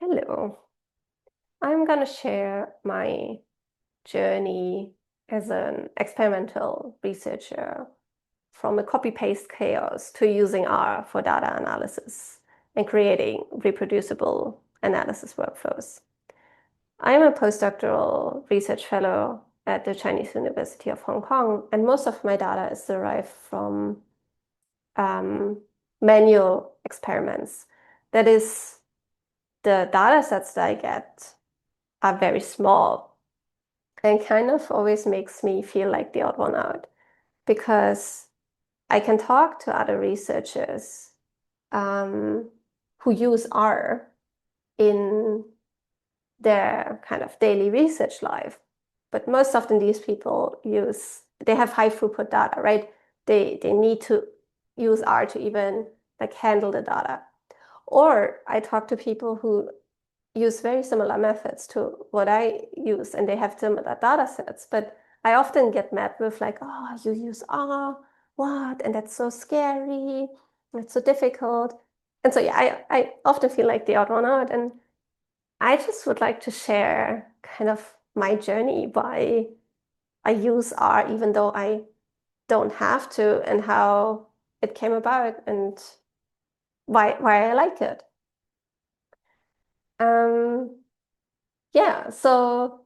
Hello. I'm going to share my journey as an experimental researcher from a copy-paste chaos to using R for data analysis and creating reproducible analysis workflows. I am a postdoctoral research fellow at the Chinese University of Hong Kong, and most of my data is derived from manual experiments. That is, the data sets that I get are very small and kind of always makes me feel like the odd one out because I can talk to other researchers who use R in their kind of daily research life. But most often these people they have high throughput data, right? They need to use R to even like handle the data. Or I talk to people who use very similar methods to what I use, and they have similar data sets. But I often get met with like, oh, you use R, what? And that's so scary. It's so difficult. And so, yeah, I often feel like the odd one out. And I just would like to share kind of my journey why I use R, even though I don't have to, and how it came about and why I like it. Um, yeah, so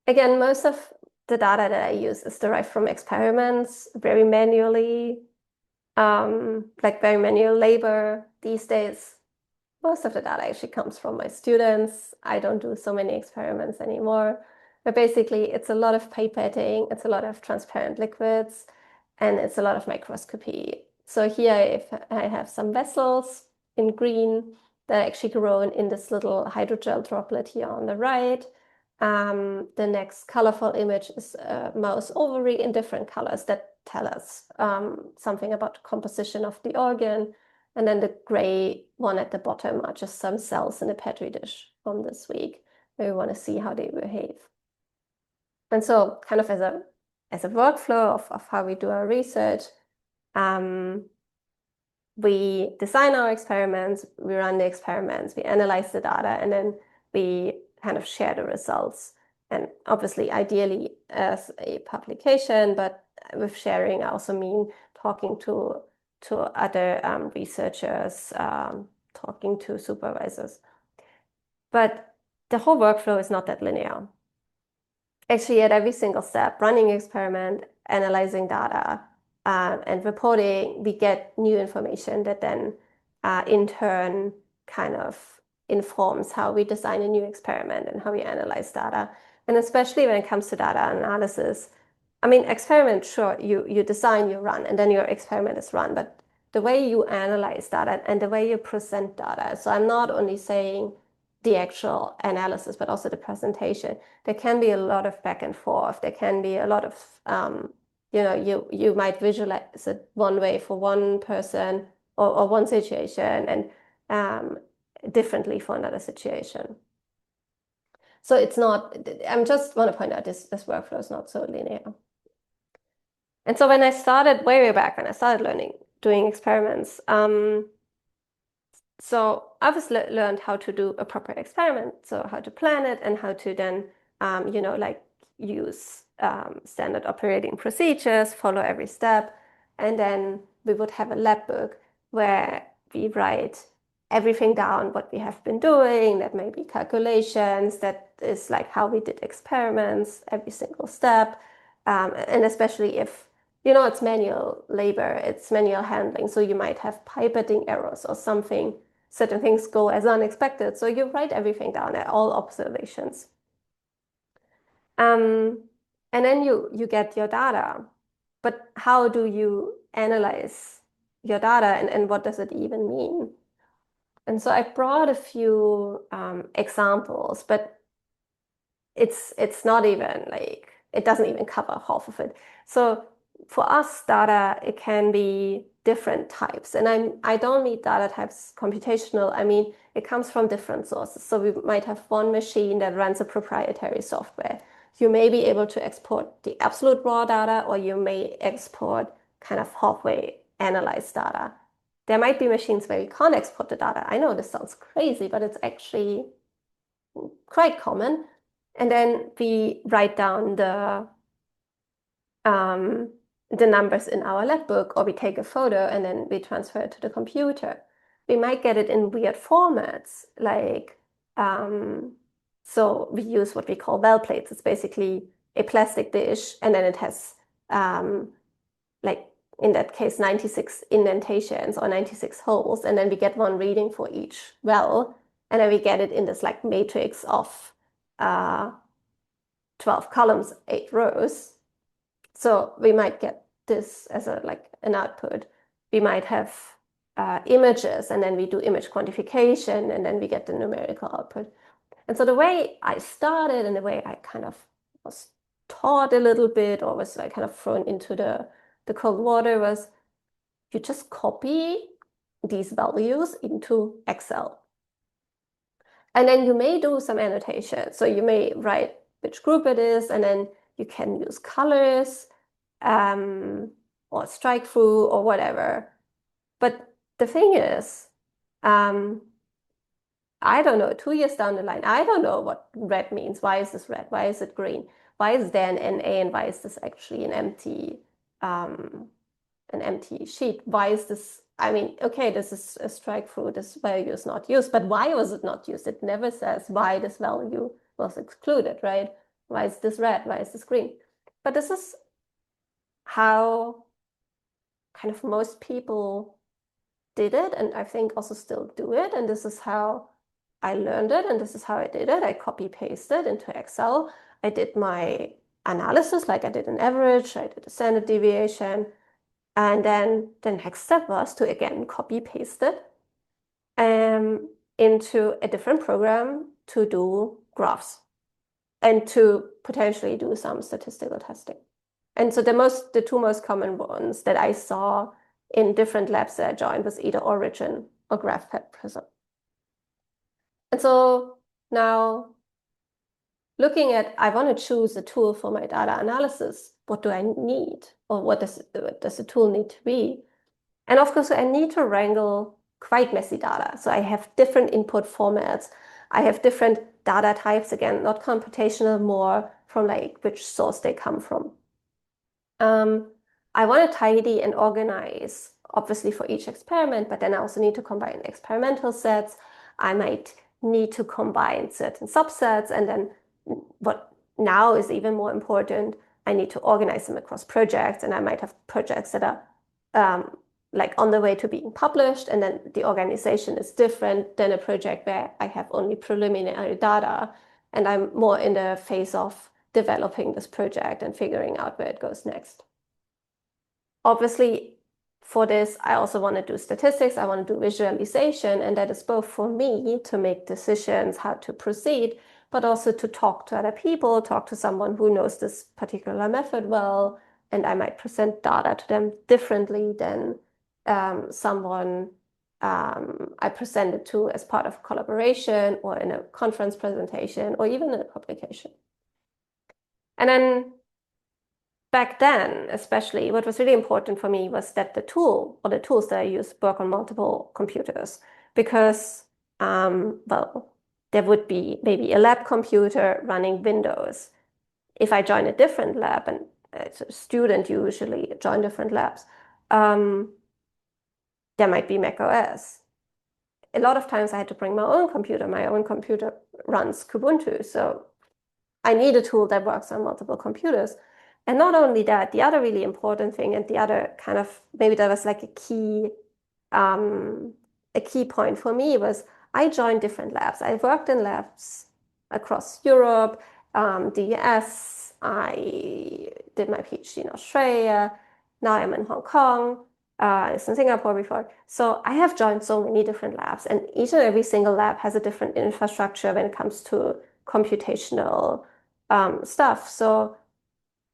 again, most of the data that I use is derived from experiments, very manually, like very manual labor these days. Most of the data actually comes from my students. I don't do so many experiments anymore. But basically, it's a lot of pipetting, it's a lot of transparent liquids, and it's a lot of microscopy. So here if I have some vessels in green that are actually grown in this little hydrogel droplet here on the right. The next colorful image is a mouse ovary in different colors that tell us something about the composition of the organ. And then the gray one at the bottom are just some cells in a petri dish from this week, where we want to see how they behave. And so kind of as a workflow of how we do our research, we design our experiments, we run the experiments, we analyze the data, and then we kind of share the results. And obviously, ideally as a publication, but with sharing, I also mean talking to other researchers, talking to supervisors. But the whole workflow is not that linear. Actually, at every single step, running experiment, analyzing data, and reporting, we get new information that then in turn kind of informs how we design a new experiment and how we analyze data. And especially when it comes to data analysis, I mean, experiment, sure, you design, you run, and then your experiment is run. But the way you analyze data and the way you present data, so I'm not only saying the actual analysis, but also the presentation. There can be a lot of back and forth. There can be a lot of, you might visualize it one way for one person or one situation and differently for another situation. So it's not, I just want to point out this workflow is not so linear. And so when I started way back, when I started doing experiments, so I've learned how to do a proper experiment, so how to plan it and how to then, use standard operating procedures, follow every step. And then we would have a lab book where we write everything down, what we have been doing. That may be calculations, that is like how we did experiments, every single step. And especially if it's manual labor, it's manual handling. So you might have pipetting errors or something. Certain things go as unexpected. So you write everything down at all observations. And then you get your data. But how do you analyze your data and what does it even mean? And so I brought a few examples, but it's not even like, it doesn't even cover half of it. So for us, data, it can be different types. And I don't mean data types computational. I mean, it comes from different sources. So we might have one machine that runs a proprietary software. You may be able to export the absolute raw data, or you may export kind of halfway analyzed data. there might be machines where you can't export the data. I know this sounds crazy, but it's actually quite common. And then we write down the numbers in our lab book, or we take a photo and then we transfer it to the computer. We might get it in weird formats, like, so we use what we call well plates. It's basically a plastic dish, and then it has, like in that case, 96 indentations or 96 holes, and then we get one reading for each well, and then we get it in this like matrix of 12 columns, 8 rows. So we might get this as an output. We might have images, and then we do image quantification, and then we get the numerical output. And so the way I started and the way I kind of was taught a little bit, or was like kind of thrown into the cold water, was you just copy these values into Excel. And then you may do some annotation. So you may write which group it is, and then you can use colors or strike through or whatever. But the thing is, I don't know, 2 years down the line, I don't know what red means. Why is this red? Why is it green? Why is there an NA, and why is this actually an empty sheet? Why is this? I mean, okay, this is a strike through, this value is not used, but why was it not used? It never says why this value was excluded, right? Why is this red? Why is this green? But this is how kind of most people did it, and I think also still do it, and this is how I learned it, and this is how I did it. I copy-pasted into Excel. I did my analysis, like I did an average, I did a standard deviation, and then the next step was to again copy-paste it into a different program to do graphs and to potentially do some statistical testing. And so the two most common ones that I saw in different labs that I joined was either Origin or GraphPad Prism. And so now looking at, I want to choose a tool for my data analysis. What do I need? Or what does the tool need to be? And of course, I need to wrangle quite messy data. So I have different input formats. I have different data types, again, not computational, more from like which source they come from. I want to tidy and organize, obviously, for each experiment, but then I also need to combine experimental sets. I might need to combine certain subsets, and then what now is even more important, I need to organize them across projects, and I might have projects that are like on the way to being published, and then the organization is different than a project where I have only preliminary data, and I'm more in the phase of developing this project and figuring out where it goes next. Obviously, for this, I also want to do statistics, I want to do visualization, and that is both for me to make decisions how to proceed, but also to talk to other people, talk to someone who knows this particular method well, and I might present data to them differently than someone I presented to as part of a collaboration or in a conference presentation or even in a publication. And then back then, especially, what was really important for me was that the tool or the tools that I use work on multiple computers, because, well, there would be maybe a lab computer running Windows. If I join a different lab, and it's a student usually join different labs, there might be Mac OS. A lot of times I had to bring my own computer. My own computer runs Kubuntu, so I need a tool that works on multiple computers. And not only that, the other really important thing, and the other kind of, maybe that was like a key point for me, was I joined different labs. I worked in labs across Europe, the US, I did my PhD in Australia, now I'm in Hong Kong, I was in Singapore before. So I have joined so many different labs, and each and every single lab has a different infrastructure when it comes to computational stuff. So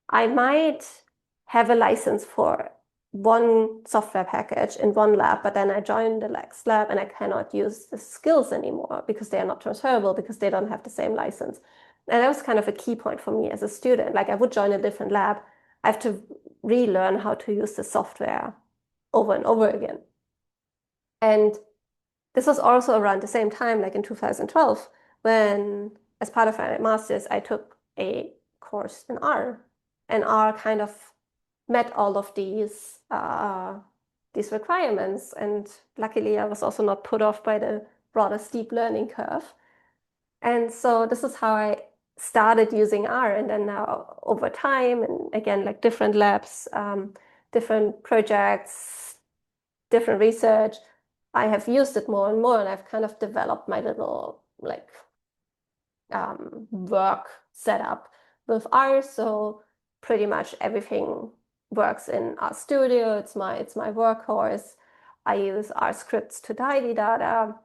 I might have a license for one software package in one lab, but then I join the next lab and I cannot use the skills anymore because they are not transferable, because they don't have the same license. And that was kind of a key point for me as a student. Like, I would join a different lab, I have to relearn how to use the software over and over again. And this was also around the same time, like in 2012, when, as part of my master's, I took a course in R, and R kind of met all of these requirements. And luckily, I was also not put off by the rather steep learning curve. And so this is how I started using R. And then now over time, and again, like different labs, different projects, different research, I have used it more and more, and I've kind of developed my little like work setup with R. So pretty much everything works in RStudio. It's my workhorse. I use R scripts to tidy data.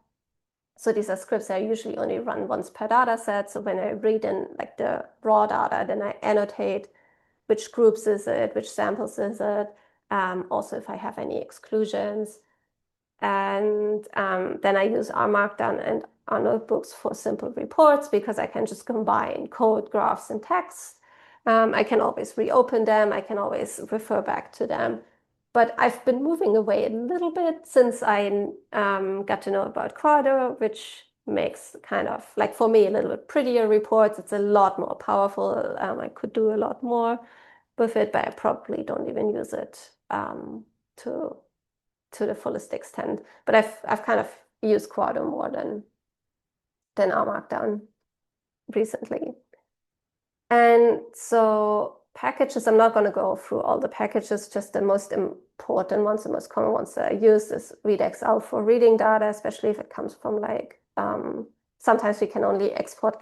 So these are scripts that I usually only run once per data set. So when I read in like the raw data, then I annotate which groups is it, which samples is it, also if I have any exclusions. And then I use RMarkdown and R notebooks for simple reports because I can just combine code, graphs, and text. I can always reopen them. I can always refer back to them. But I've been moving away a little bit since I got to know about Quarto, which makes kind of, like for me, a little bit prettier reports. It's a lot more powerful. I could do a lot more with it, but I probably don't even use it to the fullest extent. But I've kind of used Quarto more than RMarkdown recently. And so packages, I'm not going to go through all the packages, just the most important ones, the most common ones that I use is readxl for reading data, especially if it comes from like, sometimes we can only export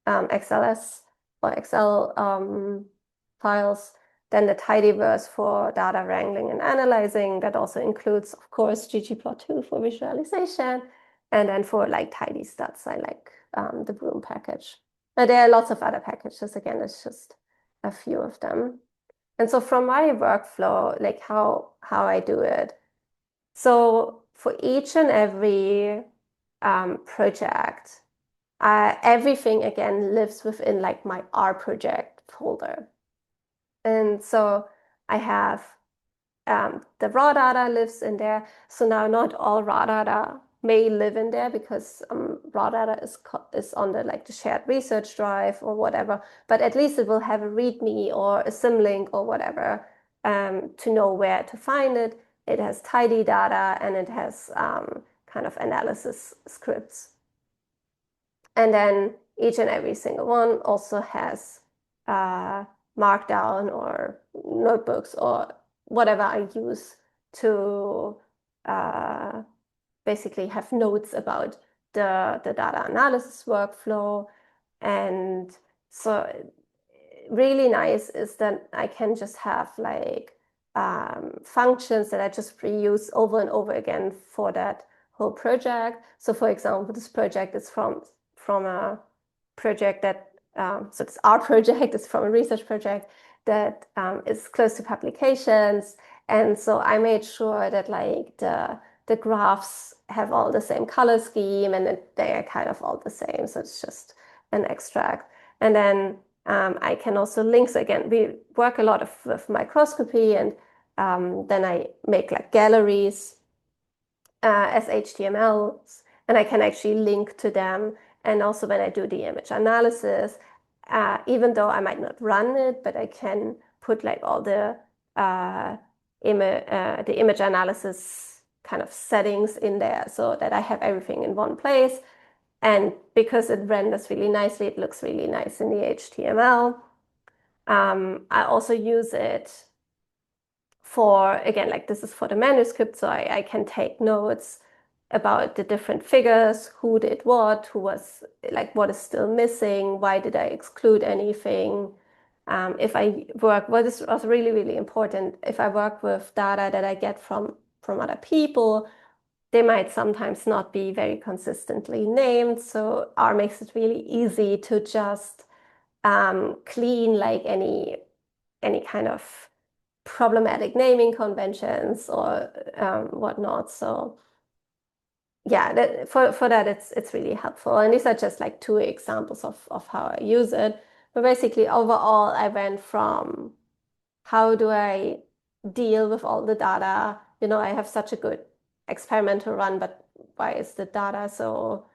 XLS or Excel files. Then the tidyverse for data wrangling and analyzing. That also includes, of course, ggplot2 for visualization. And then for like tidy stats, I like the Broom package. There are lots of other packages. Again, it's just a few of them. And so from my workflow, like how I do it. So for each and every project, everything again lives within like my R project folder. And so I have the raw data lives in there. So now not all raw data may live in there because raw data is on the shared research drive or whatever, but at least it will have a README or a symlink or whatever to know where to find it. It has tidy data and it has kind of analysis scripts. And then each and every single one also has Markdown or notebooks or whatever I use to basically have notes about the data analysis workflow. And so really nice is that I can just have like functions that I just reuse over and over again for that whole project. So for example, this project is from a project that, so it's our project, it's from a research project that is close to publications. And so I made sure that like the graphs have all the same color scheme and that they are kind of all the same. So it's just an extract. And then I can also link. So again, we work a lot with microscopy, and then I make like galleries as HTMLs, and I can actually link to them. And also when I do the image analysis, even though I might not run it, but I can put like all the image analysis kind of settings in there so that I have everything in one place. And because it renders really nicely, it looks really nice in the HTML. I also use it for, again, like this is for the manuscript, so I can take notes about the different figures, who did what, who was like, what is still missing, why did I exclude anything. If I work, what is also really, really important, if I work with data that I get from other people, they might sometimes not be very consistently named. So R makes it really easy to just clean like any kind of problematic naming conventions or whatnot. So yeah, for that it's really helpful. And these are just like two examples of how I use it. But basically overall, I went from how do I deal with all the data? I have such a good experiment to run, but why is the data so,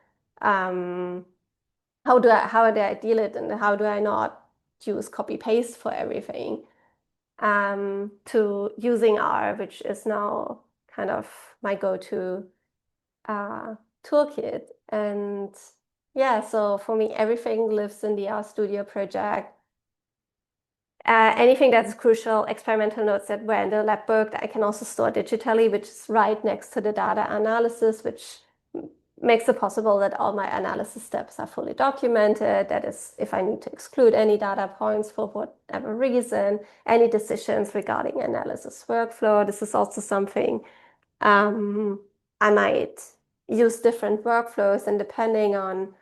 how do I deal it, and how do I not use copy paste for everything? To using R, which is now kind of my go-to toolkit. And yeah, so for me, everything lives in the RStudio project. Anything that's crucial, experimental notes that were in the lab book, I can also store digitally, which is right next to the data analysis, which makes it possible that all my analysis steps are fully documented. That is, if I need to exclude any data points for whatever reason, any decisions regarding analysis workflow. This is also something I might use different workflows, and depending on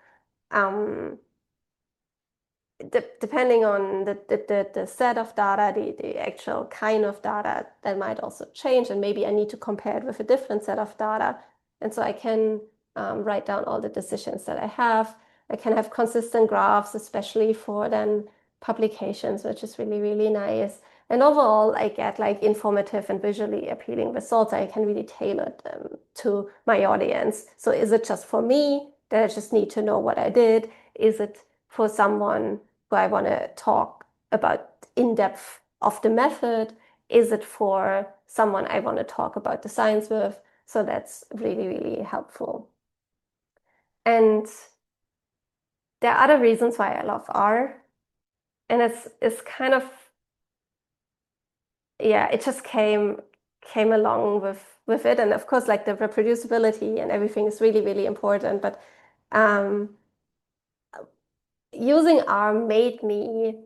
the set of data, the actual kind of data, that might also change, and maybe I need to compare it with a different set of data. And so I can write down all the decisions that I have. I can have consistent graphs, especially for then publications, which is really, really nice. And overall, I get like informative and visually appealing results. I can really tailor them to my audience. So is it just for me that I just need to know what I did? Is it for someone who I want to talk about in depth of the method? Is it for someone I want to talk about the science with? So that's really, really helpful. And there are other reasons why I love R. And it's kind of, yeah, it just came along with it. And of course, like the reproducibility and everything is really, really important. But using R made me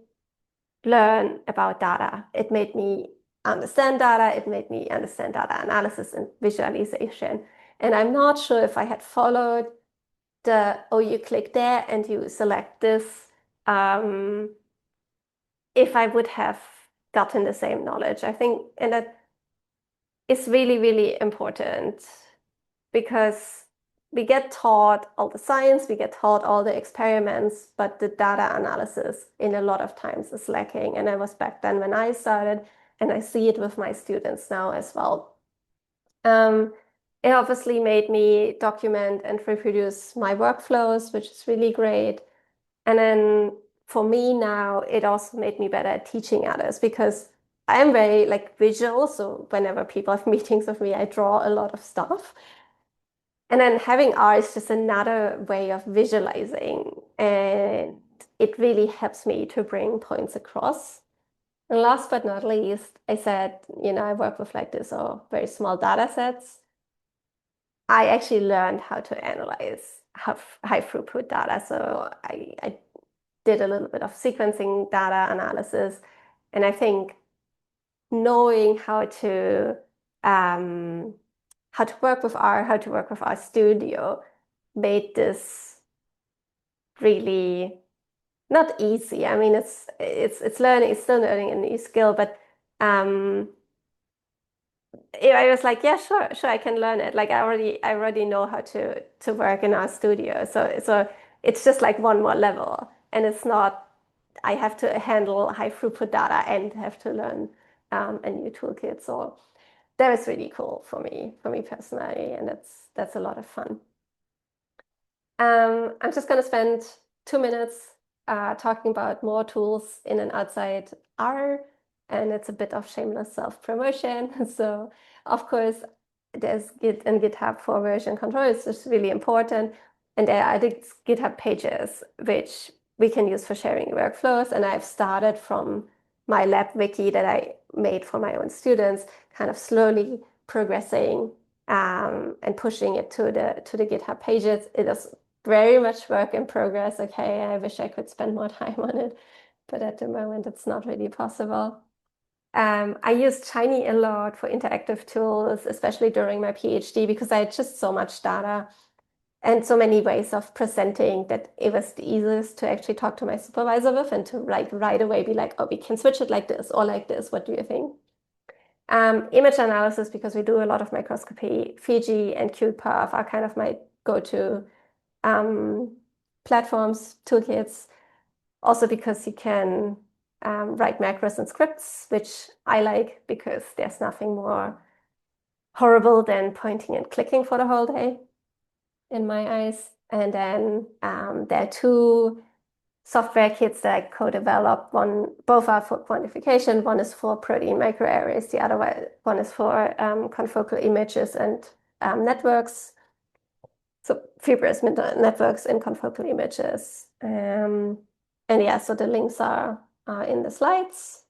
learn about data. It made me understand data. It made me understand data analysis and visualization. And I'm not sure if I had followed oh, you click there and you select this, if I would have gotten the same knowledge. I think, and that is really, really important, because we get taught all the science, we get taught all the experiments, but the data analysis in a lot of times is lacking. And I was back then when I started, and I see it with my students now as well. It obviously made me document and reproduce my workflows, which is really great. And then for me now, it also made me better at teaching others, because I am very like visual. So whenever people have meetings with me, I draw a lot of stuff. And then having R is just another way of visualizing, and it really helps me to bring points across. And last but not least, I said, I work with like this or very small data sets. I actually learned how to analyze high throughput data. So I did a little bit of sequencing data analysis, and I think knowing how to work with RStudio made this really not easy. I mean, it's learning, it's still learning a new skill, but I was like, yeah, sure, I can learn it. Like I already know how to work in RStudio. So it's just like one more level, and it's not I have to handle high throughput data and have to learn a new toolkit. So that was really cool for me personally, and that's a lot of fun. I'm just going to spend 2 minutes talking about more tools in and outside R, and it's a bit of shameless self-promotion. So, of course, there's Git and GitHub for version control. It's just really important. And there are the GitHub pages, which we can use for sharing workflows. And I've started from my lab wiki that I made for my own students, kind of slowly progressing and pushing it to the GitHub pages. It is very much work in progress. Okay, I wish I could spend more time on it, but at the moment it's not really possible. I used Shiny a lot for interactive tools, especially during my PhD, because I had just so much data and so many ways of presenting that it was the easiest to actually talk to my supervisor with, and to like right away be like, oh, we can switch it like this or like this. What do you think? Image analysis, because we do a lot of microscopy. Fiji and QPath are kind of my go-to platforms, toolkits. Also because you can write macros and scripts, which I like because there's nothing more horrible than pointing and clicking for the whole day, in my eyes. And then there are two software kits that I co-developed. Both are for quantification. One is for protein microarrays. The other one is for confocal images and networks. So fibrous networks and confocal images. And yeah, so the links are in the slides.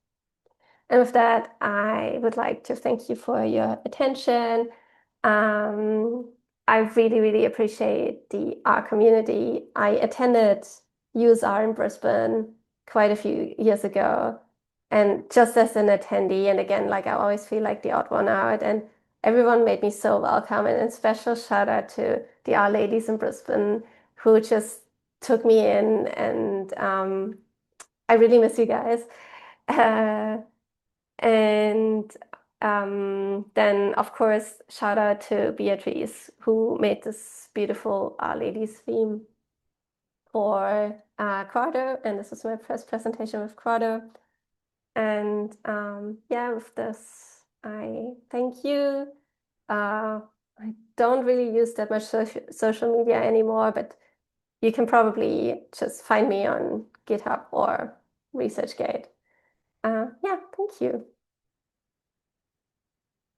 And with that, I would like to thank you for your attention. I really, really appreciate the R community. I attended USR in Brisbane quite a few years ago. And just as an attendee, and again, like I always feel like the odd one out, and everyone made me so welcome. And a special shout out to the R ladies in Brisbane who just took me in, and I really miss you guys. And then, of course, shout out to Beatrice, who made this beautiful Our Ladies theme for Quarto. And this was my first presentation with Quarto. And yeah, with this, I thank you. I don't really use that much social media anymore, but you can probably just find me on GitHub or ResearchGate. Yeah, thank you.